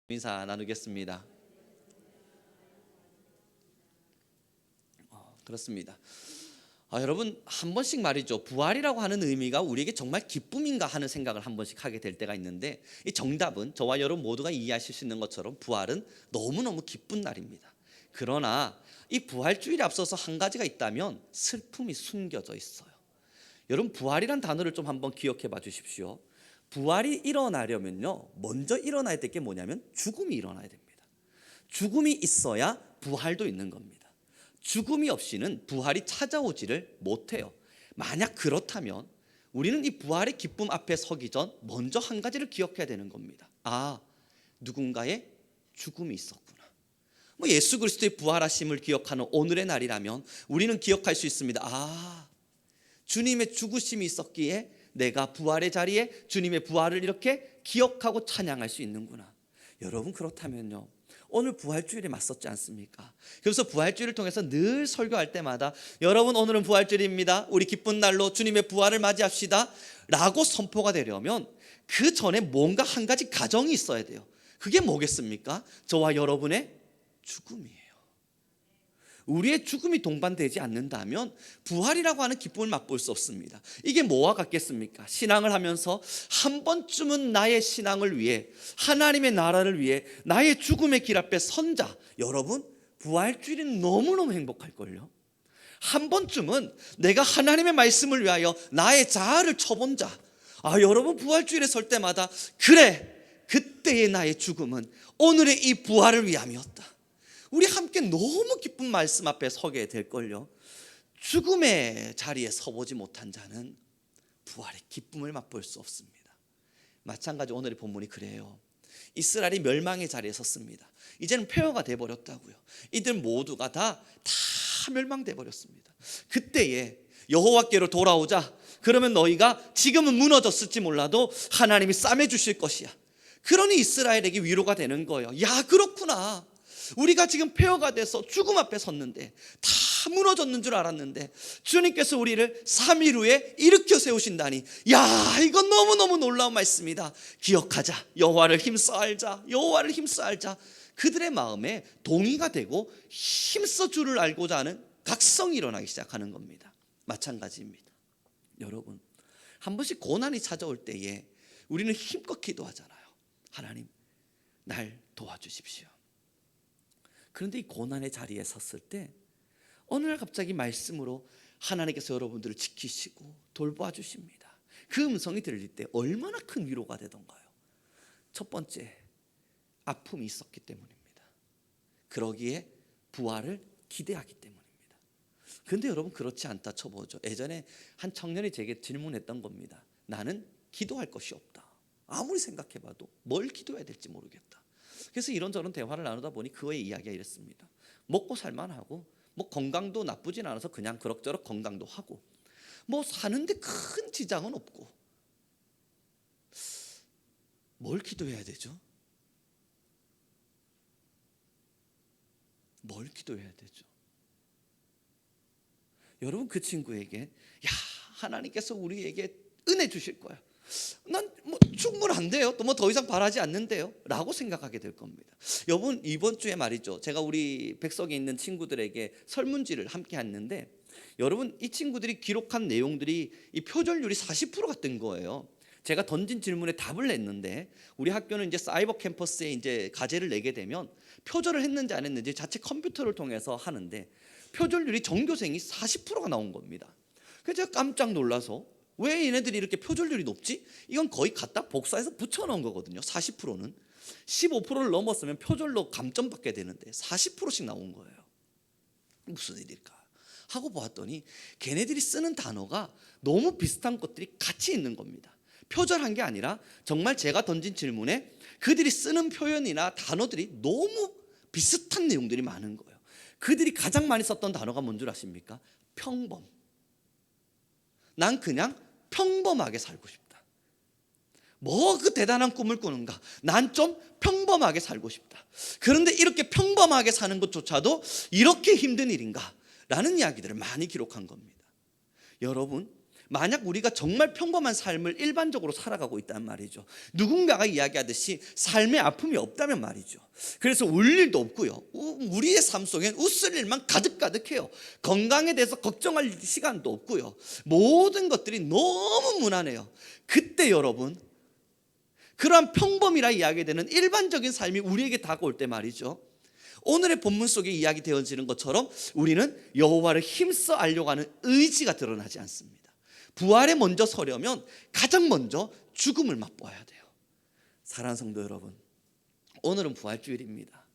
인사 나누겠습니다. 그렇습니다. 여러분 한 번씩 말이죠. 부활이라고 하는 의미가 우리에게 정말 기쁨인가 하는 생각을 한 번씩 하게 될 때가 있는데, 이 정답은 저와 여러분 모두가 이해하실 수 있는 것처럼 부활은 너무너무 기쁜 날입니다. 그러나 이 부활주일에 앞서서 한 가지가 있다면 슬픔이 숨겨져 있어요. 여러분 부활이란 단어를 좀 한번 기억해 봐 주십시오. 부활이 일어나려면요, 먼저 일어나야 될 게 뭐냐면 죽음이 일어나야 됩니다. 죽음이 있어야 부활도 있는 겁니다. 죽음이 없이는 부활이 찾아오지를 못해요. 만약 그렇다면 우리는 이 부활의 기쁨 앞에 서기 전 먼저 한 가지를 기억해야 되는 겁니다. 누군가의 죽음이 있었구나. 예수 그리스도의 부활하심을 기억하는 오늘의 날이라면 우리는 기억할 수 있습니다. 주님의 죽으심이 있었기에 내가 부활의 자리에 주님의 부활을 이렇게 기억하고 찬양할 수 있는구나. 여러분 그렇다면요, 오늘 부활주일에 맞섰지 않습니까? 그래서 부활주일을 통해서 늘 설교할 때마다 여러분 오늘은 부활주일입니다, 우리 기쁜 날로 주님의 부활을 맞이합시다 라고 선포가 되려면 그 전에 뭔가 한 가지 가정이 있어야 돼요. 그게 뭐겠습니까? 저와 여러분의 죽음이에요. 우리의 죽음이 동반되지 않는다면 부활이라고 하는 기쁨을 맛볼 수 없습니다. 이게 뭐와 같겠습니까? 신앙을 하면서 한 번쯤은 나의 신앙을 위해, 하나님의 나라를 위해 나의 죽음의 길 앞에 선 자, 여러분 부활주일은 너무너무 행복할걸요. 한 번쯤은 내가 하나님의 말씀을 위하여 나의 자아를 쳐본 자, 여러분 부활주일에 설 때마다 그래, 그때의 나의 죽음은 오늘의 이 부활을 위함이었다. 우리 함께 너무 기쁜 말씀 앞에 서게 될걸요. 죽음의 자리에 서보지 못한 자는 부활의 기쁨을 맛볼 수 없습니다. 마찬가지 오늘의 본문이 그래요. 이스라엘이 멸망의 자리에 섰습니다. 이제는 폐허가 돼버렸다고요. 이들 모두가 다 멸망돼 버렸습니다. 그때에 여호와께로 돌아오자, 그러면 너희가 지금은 무너졌을지 몰라도 하나님이 싸매 주실 것이야. 그러니 이스라엘에게 위로가 되는 거예요. 그렇구나. 우리가 지금 폐허가 돼서 죽음 앞에 섰는데, 다 무너졌는 줄 알았는데 주님께서 우리를 3일 후에 일으켜 세우신다니, 이건 너무너무 놀라운 말씀이다. 기억하자. 여호와를 힘써 알자. 여호와를 힘써 알자. 그들의 마음에 동의가 되고 힘써 주를 알고자 하는 각성이 일어나기 시작하는 겁니다. 마찬가지입니다. 여러분 한 번씩 고난이 찾아올 때에 우리는 힘껏 기도하잖아요. 하나님 날 도와주십시오. 그런데 이 고난의 자리에 섰을 때 어느 날 갑자기 말씀으로 하나님께서 여러분들을 지키시고 돌보아 주십니다. 그 음성이 들릴 때 얼마나 큰 위로가 되던가요? 첫 번째, 아픔이 있었기 때문입니다. 그러기에 부활을 기대하기 때문입니다. 그런데 여러분 그렇지 않다 쳐보죠. 예전에 한 청년이 제게 질문했던 겁니다. 나는 기도할 것이 없다. 아무리 생각해봐도 뭘 기도해야 될지 모르겠다. 그래서 이런저런 대화를 나누다 보니 그의 이야기가 이랬습니다. 먹고 살만하고 건강도 나쁘진 않아서 그냥 그럭저럭 건강도 하고 사는데 큰 지장은 없고 뭘 기도해야 되죠? 뭘 기도해야 되죠? 여러분 그 친구에게 하나님께서 우리에게 은혜 주실 거야. 난 충분한데요. 또 더 이상 바라지 않는데요 라고 생각하게 될 겁니다. 여러분 이번 주에 말이죠, 제가 우리 백석에 있는 친구들에게 설문지를 함께 했는데, 여러분 이 친구들이 기록한 내용들이 이 표절률이 40%가 뜬 거예요. 제가 던진 질문에 답을 냈는데, 우리 학교는 이제 사이버 캠퍼스에 이제 과제를 내게 되면 표절을 했는지 안 했는지 자체 컴퓨터를 통해서 하는데 표절률이 전교생이 40%가 나온 겁니다. 그래서 제가 깜짝 놀라서, 왜 얘네들이 이렇게 표절률이 높지? 이건 거의 갖다 복사해서 붙여놓은 거거든요. 40%는 15%를 넘었으면 표절로 감점 받게 되는데 40%씩 나온 거예요. 무슨 일일까 하고 보았더니 걔네들이 쓰는 단어가 너무 비슷한 것들이 같이 있는 겁니다. 표절한 게 아니라 정말 제가 던진 질문에 그들이 쓰는 표현이나 단어들이 너무 비슷한 내용들이 많은 거예요. 그들이 가장 많이 썼던 단어가 뭔 줄 아십니까? 평범. 난 그냥 평범하게 살고 싶다. 그 대단한 꿈을 꾸는가? 난 좀 평범하게 살고 싶다. 그런데 이렇게 평범하게 사는 것조차도 이렇게 힘든 일인가? 라는 이야기들을 많이 기록한 겁니다. 여러분 만약 우리가 정말 평범한 삶을 일반적으로 살아가고 있단 말이죠. 누군가가 이야기하듯이 삶의 아픔이 없다면 말이죠. 그래서 울 일도 없고요. 우리의 삶 속엔 웃을 일만 가득가득해요. 건강에 대해서 걱정할 시간도 없고요. 모든 것들이 너무 무난해요. 그때 여러분, 그러한 평범이라 이야기되는 일반적인 삶이 우리에게 다가올 때 말이죠, 오늘의 본문 속에 이야기되어지는 것처럼 우리는 여호와를 힘써 알려고 하는 의지가 드러나지 않습니다. 부활에 먼저 서려면 가장 먼저 죽음을 맛보아야 돼요. 사랑하는 성도 여러분, 오늘은 부활주일입니다.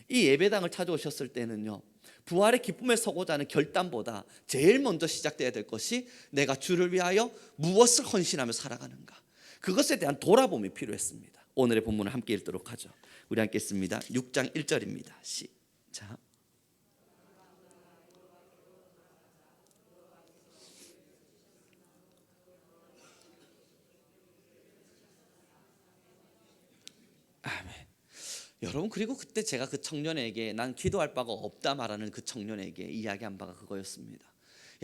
이 예배당을 찾아오셨을 때는요, 부활의 기쁨에 서고자 하는 결단보다 제일 먼저 시작돼야 될 것이 내가 주를 위하여 무엇을 헌신하며 살아가는가, 그것에 대한 돌아봄이 필요했습니다. 오늘의 본문을 함께 읽도록 하죠. 우리 함께 읽습니다. 6장 1절입니다. 시작. 아멘. 여러분, 그리고 그때 제가 그 청년에게 난 기도할 바가 없다 말하는 그 청년에게 이야기한 바가 그거였습니다.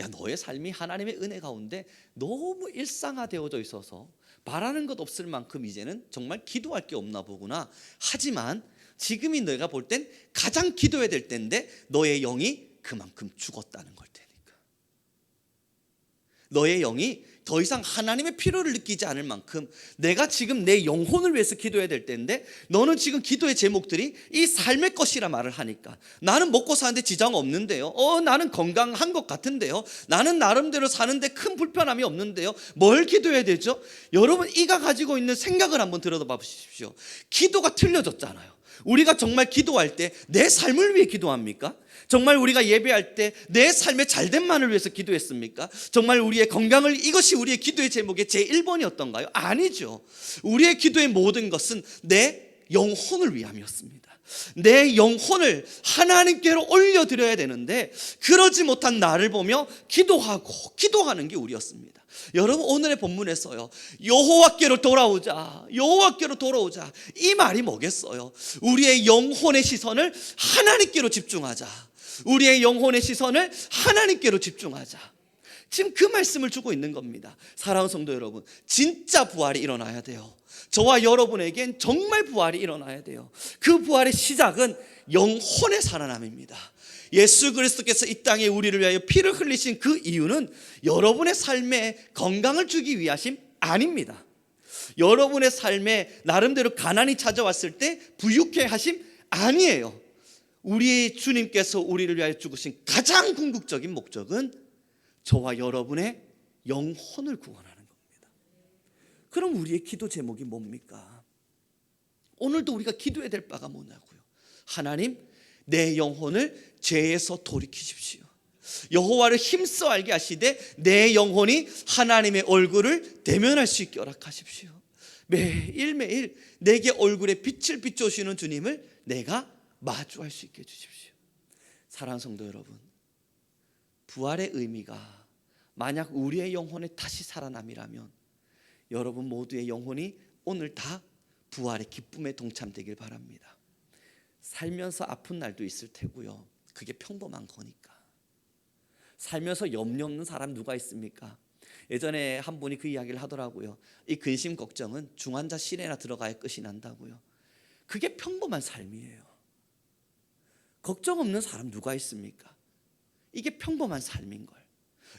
야, 너의 삶이 하나님의 은혜 가운데 너무 일상화되어져 있어서 바라는 것 없을 만큼 이제는 정말 기도할 게 없나 보구나. 하지만 지금이 내가 볼 땐 가장 기도해야 될 때인데 너의 영이 그만큼 죽었다는 걸 테니까. 너의 영이 더 이상 하나님의 필요를 느끼지 않을 만큼 내가 지금 내 영혼을 위해서 기도해야 될 때인데 너는 지금 기도의 제목들이 이 삶의 것이라 말을 하니까 나는 먹고 사는데 지장 없는데요, 나는 건강한 것 같은데요, 나는 나름대로 사는데 큰 불편함이 없는데요, 뭘 기도해야 되죠? 여러분, 이가 가지고 있는 생각을 한번 들여다봐 보십시오. 기도가 틀려졌잖아요. 우리가 정말 기도할 때 내 삶을 위해 기도합니까? 정말 우리가 예배할 때 내 삶의 잘됨만을 위해서 기도했습니까? 정말 우리의 건강을, 이것이 우리의 기도의 제목의 제1번이었던가요? 아니죠. 우리의 기도의 모든 것은 내 영혼을 위함이었습니다. 내 영혼을 하나님께로 올려드려야 되는데 그러지 못한 나를 보며 기도하는 게 우리였습니다. 여러분, 오늘의 본문에서요, 여호와께로 돌아오자, 여호와께로 돌아오자, 이 말이 뭐겠어요? 우리의 영혼의 시선을 하나님께로 집중하자. 우리의 영혼의 시선을 하나님께로 집중하자. 지금 그 말씀을 주고 있는 겁니다. 사랑하는 성도 여러분, 진짜 부활이 일어나야 돼요. 저와 여러분에겐 정말 부활이 일어나야 돼요. 그 부활의 시작은 영혼의 살아남입니다. 예수 그리스도께서 이 땅에 우리를 위하여 피를 흘리신 그 이유는 여러분의 삶에 건강을 주기 위하심 아닙니다. 여러분의 삶에 나름대로 가난이 찾아왔을 때 부유케 하심 아니에요. 우리 주님께서 우리를 위하여 죽으신 가장 궁극적인 목적은 저와 여러분의 영혼을 구원하는 겁니다. 그럼 우리의 기도 제목이 뭡니까? 오늘도 우리가 기도해야 될 바가 뭐냐고요? 하나님, 내 영혼을 죄에서 돌이키십시오. 여호와를 힘써 알게 하시되 내 영혼이 하나님의 얼굴을 대면할 수 있게 허락하십시오. 매일매일 내게 얼굴에 빛을 비춰주시는 주님을 내가 마주할 수 있게 해주십시오. 사랑하는 성도 여러분, 부활의 의미가 만약 우리의 영혼에 다시 살아남이라면 여러분 모두의 영혼이 오늘 다 부활의 기쁨에 동참되길 바랍니다. 살면서 아픈 날도 있을 테고요, 그게 평범한 거니까. 살면서 염려 없는 사람 누가 있습니까? 예전에 한 분이 그 이야기를 하더라고요. 이 근심 걱정은 중환자실에나 들어가야 끝이 난다고요. 그게 평범한 삶이에요. 걱정 없는 사람 누가 있습니까? 이게 평범한 삶인걸.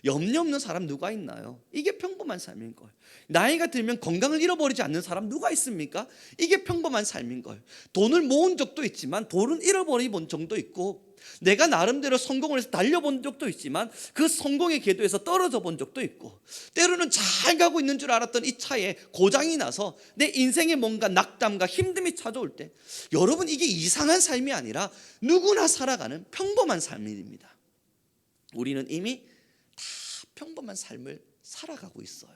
염려 없는 사람 누가 있나요? 이게 평범한 삶인걸. 나이가 들면 건강을 잃어버리지 않는 사람 누가 있습니까? 이게 평범한 삶인걸. 돈을 모은 적도 있지만 돈은 잃어버린 적도 있고, 내가 나름대로 성공을 해서 달려본 적도 있지만 그 성공의 궤도에서 떨어져 본 적도 있고, 때로는 잘 가고 있는 줄 알았던 이 차에 고장이 나서 내 인생에 뭔가 낙담과 힘듦이 찾아올 때, 여러분, 이게 이상한 삶이 아니라 누구나 살아가는 평범한 삶입니다. 우리는 이미 다 평범한 삶을 살아가고 있어요.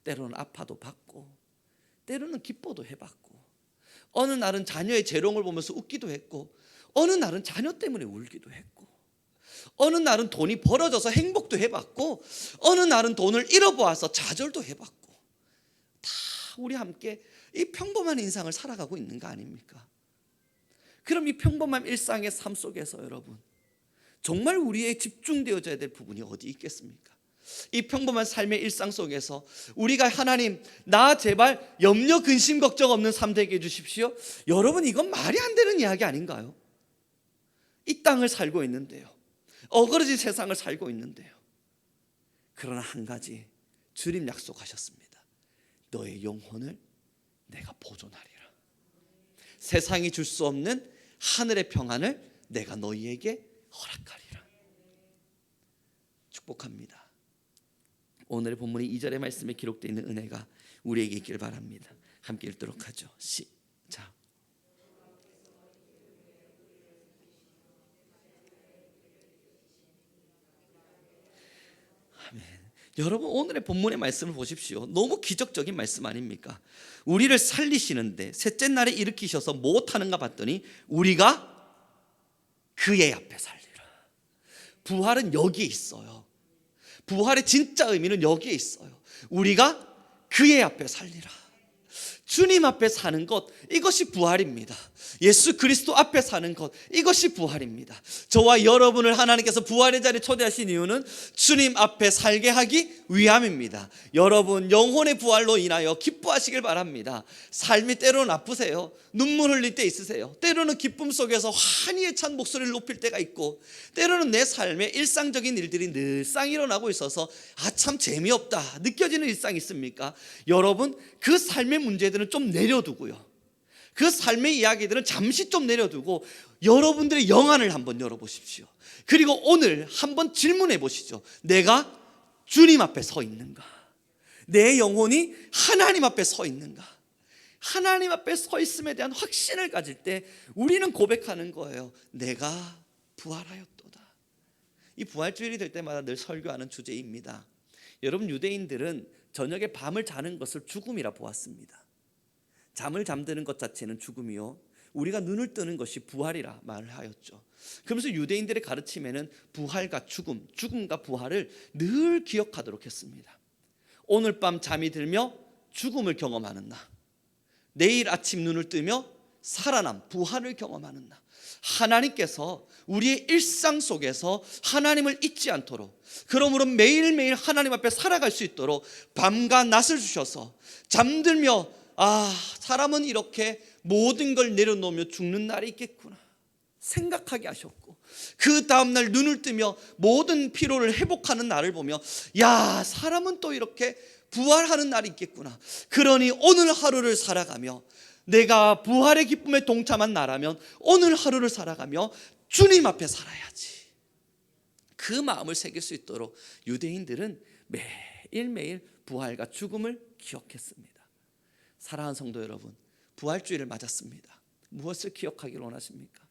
때로는 아파도 받고, 때로는 기뻐도 해봤고, 어느 날은 자녀의 재롱을 보면서 웃기도 했고, 어느 날은 자녀 때문에 울기도 했고, 어느 날은 돈이 벌어져서 행복도 해봤고, 어느 날은 돈을 잃어보아서 좌절도 해봤고, 다 우리 함께 이 평범한 인생을 살아가고 있는 거 아닙니까? 그럼 이 평범한 일상의 삶 속에서 여러분, 정말 우리의 집중되어져야 될 부분이 어디 있겠습니까? 이 평범한 삶의 일상 속에서 우리가 하나님, 나 제발 염려 근심 걱정 없는 삶 되게 해주십시오. 여러분, 이건 말이 안 되는 이야기 아닌가요? 이 땅을 살고 있는데요, 어그러진 세상을 살고 있는데요, 그러나 한 가지 주님 약속하셨습니다. 너의 영혼을 내가 보존하리라. 세상이 줄 수 없는 하늘의 평안을 내가 너희에게 허락하리라. 축복합니다. 오늘의 본문의 2절의 말씀에 기록되어 있는 은혜가 우리에게 있길 바랍니다. 함께 읽도록 하죠. 시작. 아멘. 여러분, 오늘의 본문의 말씀을 보십시오. 너무 기적적인 말씀 아닙니까? 우리를 살리시는데 셋째 날에 일으키셔서 무엇하는가 봤더니 우리가 그의 앞에 살리라. 부활은 여기에 있어요. 부활의 진짜 의미는 여기에 있어요. 우리가 그의 앞에 살리라. 주님 앞에 사는 것, 이것이 부활입니다. 예수 그리스도 앞에 사는 것, 이것이 부활입니다. 저와 여러분을 하나님께서 부활의 자리에 초대하신 이유는 주님 앞에 살게 하기 위함입니다. 여러분, 영혼의 부활로 인하여 기뻐하시길 바랍니다. 삶이 때로는 아프세요. 눈물 흘릴 때 있으세요. 때로는 기쁨 속에서 환희에 찬 목소리를 높일 때가 있고, 때로는 내 삶에 일상적인 일들이 늘상 일어나고 있어서 참 재미없다 느껴지는 일상이 있습니까? 여러분, 그 삶의 문제들은 좀 내려두고요, 그 삶의 이야기들은 잠시 좀 내려두고 여러분들의 영안을 한번 열어보십시오. 그리고 오늘 한번 질문해 보시죠. 내가 주님 앞에 서 있는가? 내 영혼이 하나님 앞에 서 있는가? 하나님 앞에 서 있음에 대한 확신을 가질 때 우리는 고백하는 거예요. 내가 부활하였도다. 이 부활주일이 될 때마다 늘 설교하는 주제입니다. 여러분, 유대인들은 저녁에 밤을 자는 것을 죽음이라 보았습니다. 잠을 잠드는 것 자체는 죽음이요, 우리가 눈을 뜨는 것이 부활이라 말을 하였죠. 그러면서 유대인들의 가르침에는 부활과 죽음, 죽음과 부활을 늘 기억하도록 했습니다. 오늘 밤 잠이 들며 죽음을 경험하는 나, 내일 아침 눈을 뜨며 살아남, 부활을 경험하는 나. 하나님께서 우리의 일상 속에서 하나님을 잊지 않도록, 그러므로 매일매일 하나님 앞에 살아갈 수 있도록 밤과 낮을 주셔서 잠들며 사람은 이렇게 모든 걸 내려놓으며 죽는 날이 있겠구나 생각하게 하셨고, 그 다음날 눈을 뜨며 모든 피로를 회복하는 날을 보며 사람은 또 이렇게 부활하는 날이 있겠구나. 그러니 오늘 하루를 살아가며, 내가 부활의 기쁨에 동참한 나라면 오늘 하루를 살아가며 주님 앞에 살아야지, 그 마음을 새길 수 있도록 유대인들은 매일매일 부활과 죽음을 기억했습니다. 사랑하는 성도 여러분, 부활주일을 맞았습니다. 무엇을 기억하기를 원하십니까?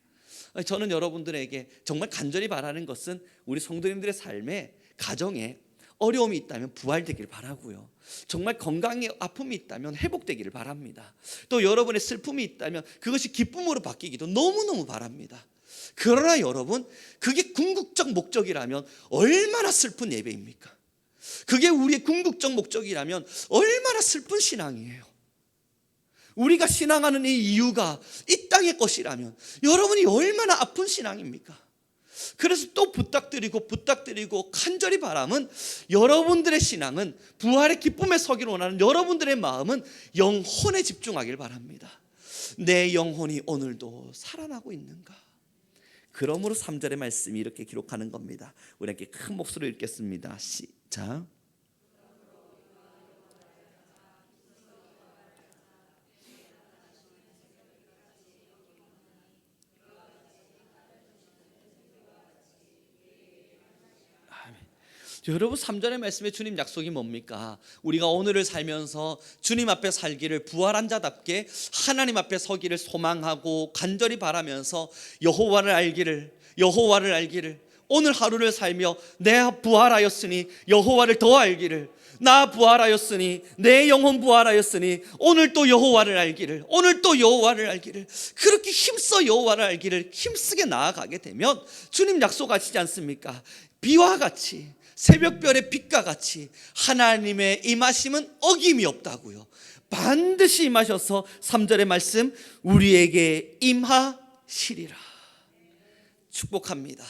저는 여러분들에게 정말 간절히 바라는 것은 우리 성도님들의 삶에, 가정에 어려움이 있다면 부활되길 바라고요, 정말 건강에 아픔이 있다면 회복되기를 바랍니다. 또 여러분의 슬픔이 있다면 그것이 기쁨으로 바뀌기도 너무너무 바랍니다. 그러나 여러분, 그게 궁극적 목적이라면 얼마나 슬픈 예배입니까? 그게 우리의 궁극적 목적이라면 얼마나 슬픈 신앙이에요. 우리가 신앙하는 이 이유가 이 땅의 것이라면 여러분이 얼마나 아픈 신앙입니까? 그래서 또 부탁드리고 간절히 바람은, 여러분들의 신앙은, 부활의 기쁨에 서기를 원하는 여러분들의 마음은 영혼에 집중하길 바랍니다. 내 영혼이 오늘도 살아나고 있는가? 그러므로 3절의 말씀이 이렇게 기록하는 겁니다. 우리 함께 큰 목소리로 읽겠습니다. 시작. 여러분, 3절의 말씀에 주님 약속이 뭡니까? 우리가 오늘을 살면서 주님 앞에 살기를, 부활한 자답게 하나님 앞에 서기를 소망하고 간절히 바라면서 여호와를 알기를, 오늘 하루를 살며 내가 부활하였으니 여호와를 더 알기를, 나 부활하였으니 내 영혼 부활하였으니 오늘 또 여호와를 알기를, 그렇게 힘써 여호와를 알기를 힘쓰게 나아가게 되면 주님 약속하시지 않습니까? 비와 같이, 새벽별의 빛과 같이 하나님의 임하심은 어김이 없다고요. 반드시 임하셔서 3절의 말씀, 우리에게 임하시리라. 축복합니다.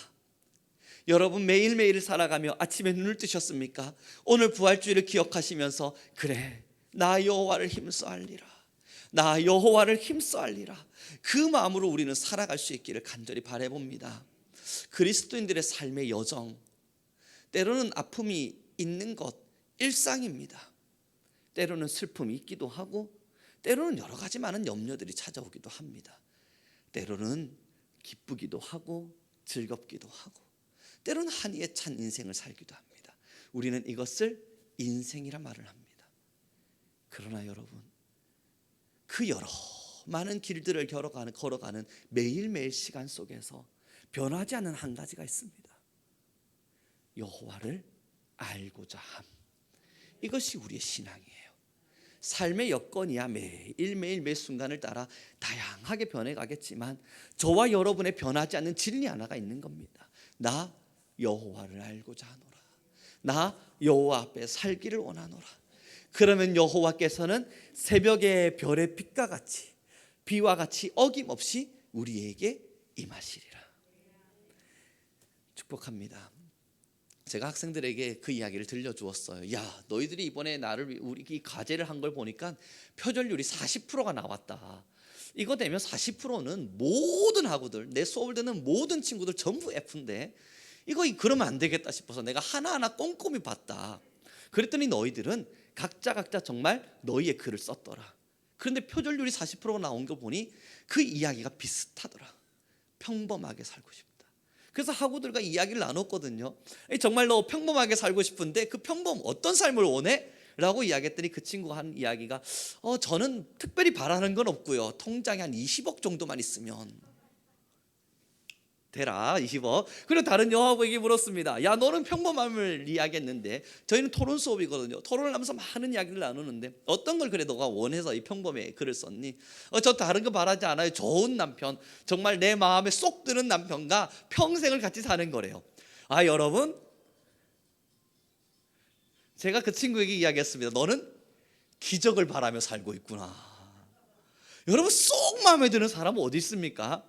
여러분 매일매일 살아가며 아침에 눈을 뜨셨습니까? 오늘 부활주일을 기억하시면서 그래 나 여호와를 힘써하리라, 나 여호와를 힘써하리라, 그 마음으로 우리는 살아갈 수 있기를 간절히 바라봅니다. 그리스도인들의 삶의 여정, 때로는 아픔이 있는 것 일상입니다. 때로는 슬픔이 있기도 하고 때로는 여러 가지 많은 염려들이 찾아오기도 합니다. 때로는 기쁘기도 하고 즐겁기도 하고 때로는 한이에 찬 인생을 살기도 합니다. 우리는 이것을 인생이라 말을 합니다. 그러나 여러분, 그 여러 많은 길들을 걸어가는 매일매일 시간 속에서 변하지 않는 한 가지가 있습니다. 여호와를 알고자 함. 이것이 우리의 신앙이에요. 삶의 여건이야 매일매일 매 순간을 따라 다양하게 변해가겠지만 저와 여러분의 변하지 않는 진리 하나가 있는 겁니다. 나 여호와를 알고자 하노라, 나 여호와 앞에 살기를 원하노라. 그러면 여호와께서는 새벽의 별의 빛과 같이 비와 같이 어김없이 우리에게 임하시리라. 축복합니다. 제가 학생들에게 그 이야기를 들려주었어요. 야, 너희들이 이번에 우리 이 과제를 한 걸 보니까 표절률이 40%가 나왔다. 이거 되면 40%는 모든 학우들, 내 수업을 듣는 모든 친구들 전부 F인데 이거 그러면 안 되겠다 싶어서 내가 하나하나 꼼꼼히 봤다. 그랬더니 너희들은 각자 정말 너희의 글을 썼더라. 그런데 표절률이 40%가 나온 거 보니 그 이야기가 비슷하더라. 평범하게 살고 싶다. 그래서 학우들과 이야기를 나눴거든요. 정말 너 평범하게 살고 싶은데 그 평범 어떤 삶을 원해? 라고 이야기했더니 그 친구가 한 이야기가 저는 특별히 바라는 건 없고요, 통장에 한 20억 정도만 있으면 되라. 20억. 그리고 다른 여학우에게 물었습니다. 야, 너는 평범함을 이야기했는데 저희는 토론 수업이거든요. 토론을 하면서 많은 이야기를 나누는데 어떤 걸 그래 너가 원해서 이 평범에 글을 썼니? 저 다른 거 바라지 않아요. 좋은 남편, 정말 내 마음에 쏙 드는 남편과 평생을 같이 사는 거래요. 아, 여러분, 제가 그 친구에게 이야기했습니다. 너는 기적을 바라며 살고 있구나. 여러분, 쏙 마음에 드는 사람은 어디 있습니까?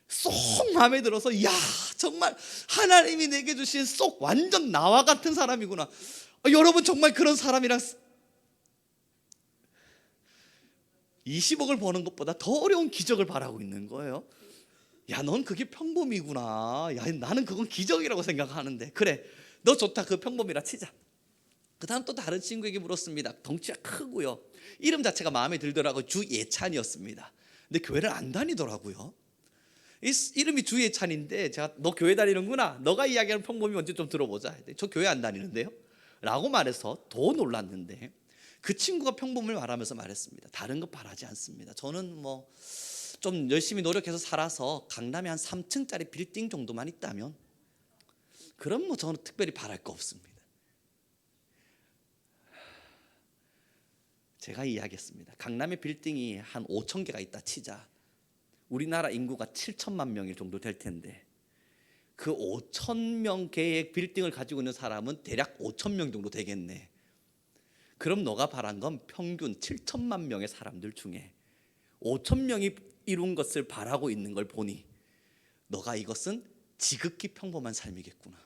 쏙 마음에 들어서 야, 정말 하나님이 내게 주신 쏙 완전 나와 같은 사람이구나. 여러분, 정말 그런 사람이랑 20억을 버는 것보다 더 어려운 기적을 바라고 있는 거예요. 야, 넌 그게 평범이구나. 야, 나는 그건 기적이라고 생각하는데. 그래, 너 좋다. 그 평범이라 치자. 그 다음 또 다른 친구에게 물었습니다. 덩치가 크고요, 이름 자체가 마음에 들더라고요. 주예찬이었습니다. 근데 교회를 안 다니더라고요. 이름이 주예찬인데 제가 너 교회 다니는구나, 너가 이야기하는 평범이 뭔지 좀 들어보자. 저 교회 안 다니는데요? 라고 말해서 더 놀랐는데 그 친구가 평범을 말하면서 말했습니다. 다른 거 바라지 않습니다. 저는 뭐 좀 열심히 노력해서 살아서 강남에 한 3층짜리 빌딩 정도만 있다면 그럼 뭐 저는 특별히 바랄 거 없습니다. 제가 이야기했습니다. 강남에 빌딩이 한 5천 개가 있다 치자. 우리나라 인구가 7천만 명 정도 될 텐데 그 5천 명 개의 빌딩을 가지고 있는 사람은 대략 5천 명 정도 되겠네. 그럼 너가 바란 건 평균 7천만 명의 사람들 중에 5천 명이 이룬 것을 바라고 있는 걸 보니 너가 이것은 지극히 평범한 삶이겠구나.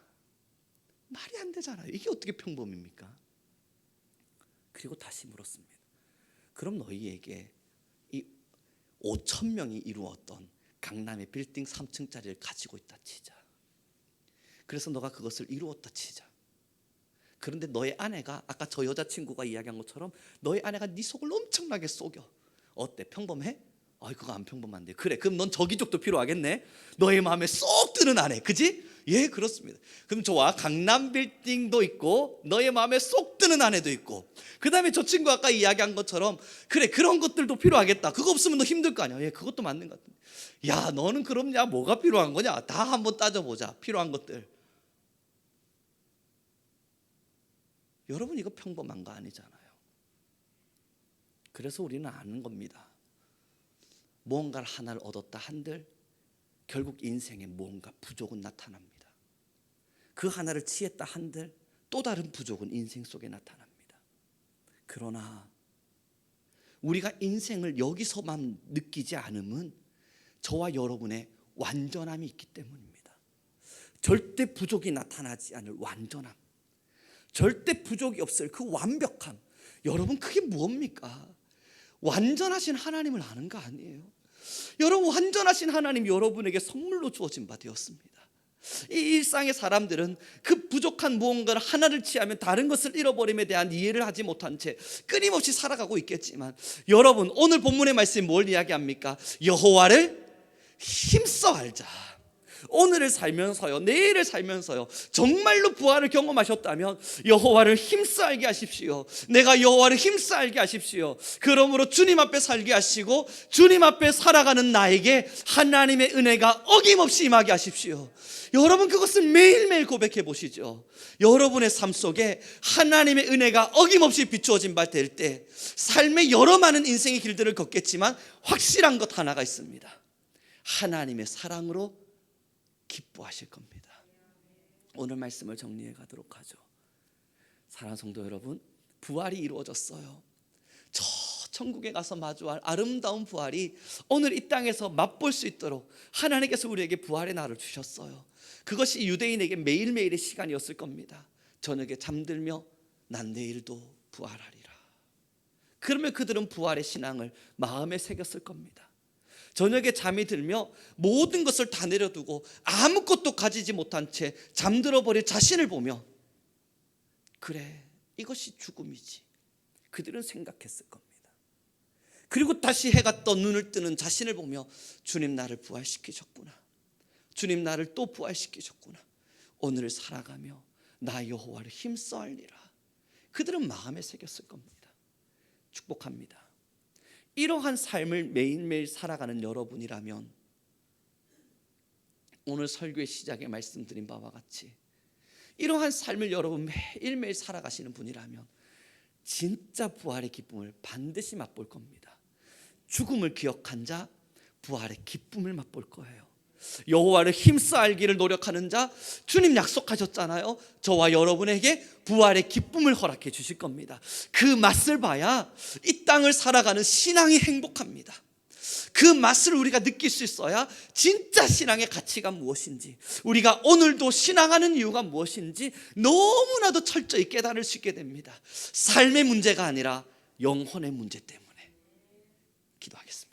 말이 안 되잖아요. 이게 어떻게 평범입니까? 그리고 다시 물었습니다. 그럼 너희에게 이 5천 명이 이루었던 강남의 빌딩 3층짜리를 가지고 있다 치자. 그래서 너가 그것을 이루었다 치자. 그런데 너의 아내가 아까 저 여자친구가 이야기한 것처럼 너의 아내가 네 속을 엄청나게 속여. 어때? 평범해? 그거 안 평범한데. 그래, 그럼 넌 저기족도 필요하겠네. 너의 마음에 쏙 드는 아내, 그지? 예, 그렇습니다. 그럼 좋아, 강남 빌딩도 있고 너의 마음에 쏙 드는 아내도 있고 그 다음에 저 친구 아까 이야기한 것처럼 그래, 그런 것들도 필요하겠다. 그거 없으면 너 힘들 거 아니야. 예, 그것도 맞는 것 같은데. 야, 너는 그럼 야 뭐가 필요한 거냐? 다 한번 따져보자. 필요한 것들. 여러분, 이거 평범한 거 아니잖아요. 그래서 우리는 아는 겁니다. 무언가를 하나를 얻었다 한들 결국 인생에 무언가 부족은 나타납니다. 그 하나를 취했다 한들 또 다른 부족은 인생 속에 나타납니다. 그러나 우리가 인생을 여기서만 느끼지 않음은 저와 여러분의 완전함이 있기 때문입니다. 절대 부족이 나타나지 않을 완전함, 절대 부족이 없을 그 완벽함. 여러분, 그게 무엇입니까? 완전하신 하나님을 아는 거 아니에요? 여러분, 완전하신 하나님 여러분에게 선물로 주어진 바 되었습니다. 이 일상의 사람들은 그 부족한 무언가를 하나를 취하면 다른 것을 잃어버림에 대한 이해를 하지 못한 채 끊임없이 살아가고 있겠지만, 여러분, 오늘 본문의 말씀이 뭘 이야기합니까? 여호와를 힘써 알자. 오늘을 살면서요, 내일을 살면서요, 정말로 부활을 경험하셨다면 여호와를 힘써 알게 하십시오. 내가 여호와를 힘써 알게 하십시오. 그러므로 주님 앞에 살게 하시고 주님 앞에 살아가는 나에게 하나님의 은혜가 어김없이 임하게 하십시오. 여러분, 그것을 매일매일 고백해 보시죠. 여러분의 삶 속에 하나님의 은혜가 어김없이 비추어진 바 될 때 삶의 여러 많은 인생의 길들을 걷겠지만 확실한 것 하나가 있습니다. 하나님의 사랑으로 기뻐하실 겁니다. 오늘 말씀을 정리해 가도록 하죠. 사랑하는 성도 여러분, 부활이 이루어졌어요. 저 천국에 가서 마주할 아름다운 부활이 오늘 이 땅에서 맛볼 수 있도록 하나님께서 우리에게 부활의 날을 주셨어요. 그것이 유대인에게 매일매일의 시간이었을 겁니다. 저녁에 잠들며 난 내일도 부활하리라. 그러면 그들은 부활의 신앙을 마음에 새겼을 겁니다. 저녁에 잠이 들며 모든 것을 다 내려두고 아무것도 가지지 못한 채 잠들어 버릴 자신을 보며, 그래, 이것이 죽음이지, 그들은 생각했을 겁니다. 그리고 다시 해가 떠 눈을 뜨는 자신을 보며 주님, 나를 부활시키셨구나, 주님, 나를 또 부활시키셨구나, 오늘을 살아가며 나 여호와를 힘써 알리라. 그들은 마음에 새겼을 겁니다. 축복합니다. 이러한 삶을 매일매일 살아가는 여러분이라면, 오늘 설교의 시작에 말씀드린 바와 같이 이러한 삶을 여러분 매일매일 살아가시는 분이라면 진짜 부활의 기쁨을 반드시 맛볼 겁니다. 죽음을 기억한 자 부활의 기쁨을 맛볼 거예요. 여호와를 힘써 알기를 노력하는 자, 주님 약속하셨잖아요. 저와 여러분에게 부활의 기쁨을 허락해 주실 겁니다. 그 맛을 봐야 이 땅을 살아가는 신앙이 행복합니다. 그 맛을 우리가 느낄 수 있어야 진짜 신앙의 가치가 무엇인지, 우리가 오늘도 신앙하는 이유가 무엇인지 너무나도 철저히 깨달을 수 있게 됩니다. 삶의 문제가 아니라 영혼의 문제 때문에. 기도하겠습니다.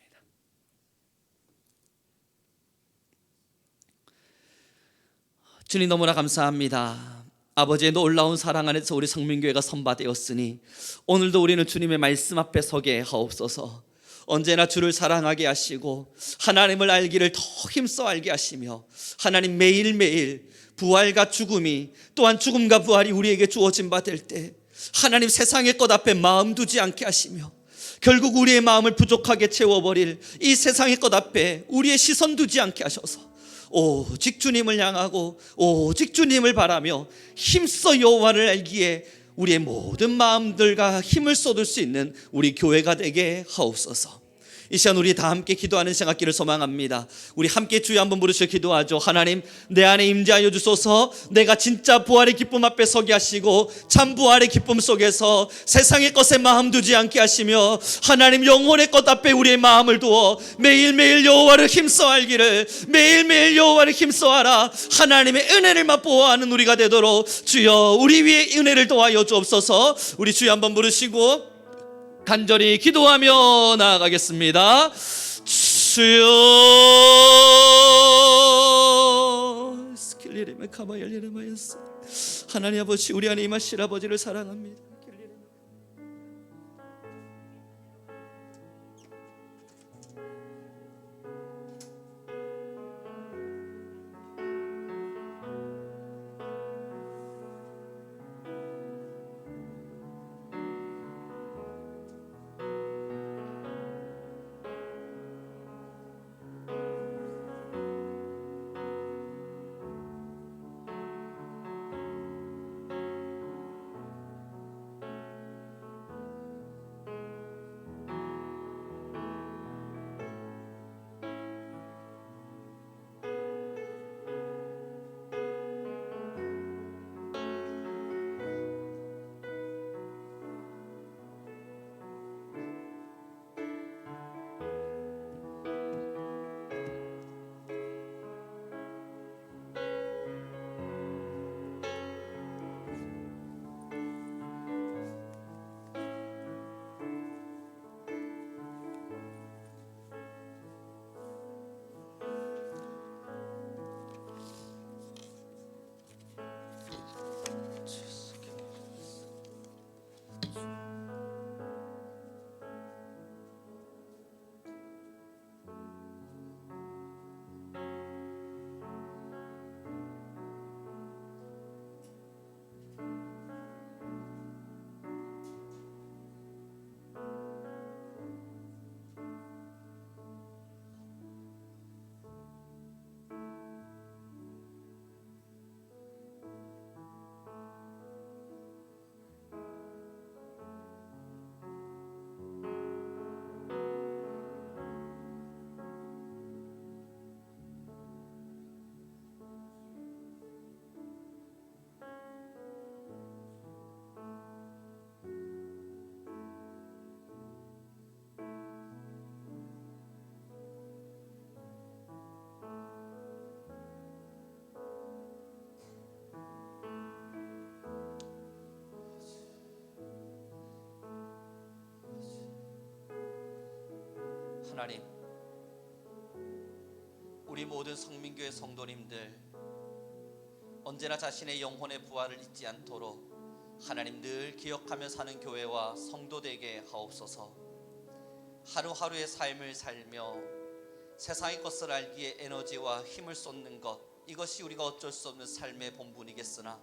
주님, 너무나 감사합니다. 아버지의 놀라운 사랑 안에서 우리 성민교회가 선바되었으니 오늘도 우리는 주님의 말씀 앞에 서게 하옵소서. 언제나 주를 사랑하게 하시고 하나님을 알기를 더 힘써 알게 하시며, 하나님, 매일매일 부활과 죽음이, 또한 죽음과 부활이 우리에게 주어진 바 될 때 하나님, 세상의 것 앞에 마음 두지 않게 하시며 결국 우리의 마음을 부족하게 채워버릴 이 세상의 것 앞에 우리의 시선 두지 않게 하셔서 오직 주님을 향하고 오직 주님을 바라며 힘써 여호와를 알기에 우리의 모든 마음들과 힘을 쏟을 수 있는 우리 교회가 되게 하옵소서. 이 시간 우리 다 함께 기도하는 시간 갖기를 소망합니다. 우리 함께 주여 한번 부르셔 기도하죠. 하나님, 내 안에 임재하여 주소서. 내가 진짜 부활의 기쁨 앞에 서게 하시고 참 부활의 기쁨 속에서 세상의 것에 마음 두지 않게 하시며, 하나님, 영혼의 것 앞에 우리의 마음을 두어 매일매일 여호와를 힘써 알기를, 매일매일 여호와를 힘써 알아 하나님의 은혜를 맛보아하는 우리가 되도록 주여 우리 위에 은혜를 더하여 주옵소서. 우리 주여 한번 부르시고 간절히 기도하며 나아가겠습니다. 주여, 하나님 아버지, 우리 안에 임하실 아버지를 사랑합니다. 하나님, 우리 모든 성민교회 성도님들 언제나 자신의 영혼의 부활을 잊지 않도록 하나님 늘 기억하며 사는 교회와 성도 되게 하옵소서. 하루하루의 삶을 살며 세상의 것을 알기에 에너지와 힘을 쏟는 것, 이것이 우리가 어쩔 수 없는 삶의 본분이겠으나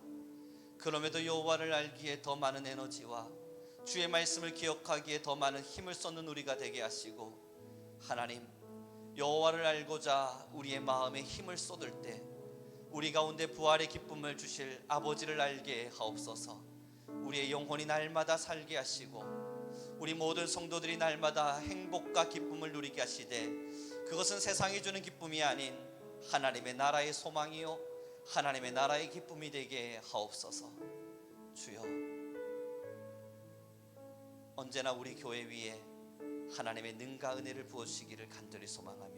그럼에도 여호와를 알기에 더 많은 에너지와 주의 말씀을 기억하기에 더 많은 힘을 쏟는 우리가 되게 하시고, 하나님 여호와를 알고자 우리의 마음에 힘을 쏟을 때 우리 가운데 부활의 기쁨을 주실 아버지를 알게 하옵소서. 우리의 영혼이 날마다 살게 하시고 우리 모든 성도들이 날마다 행복과 기쁨을 누리게 하시되, 그것은 세상이 주는 기쁨이 아닌 하나님의 나라의 소망이요 하나님의 나라의 기쁨이 되게 하옵소서. 주여, 언제나 우리 교회 위에 하나님의 능과 은혜를 부어주시기를 간절히 소망하며,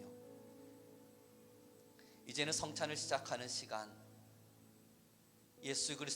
이제는 성찬을 시작하는 시간, 예수 그리스도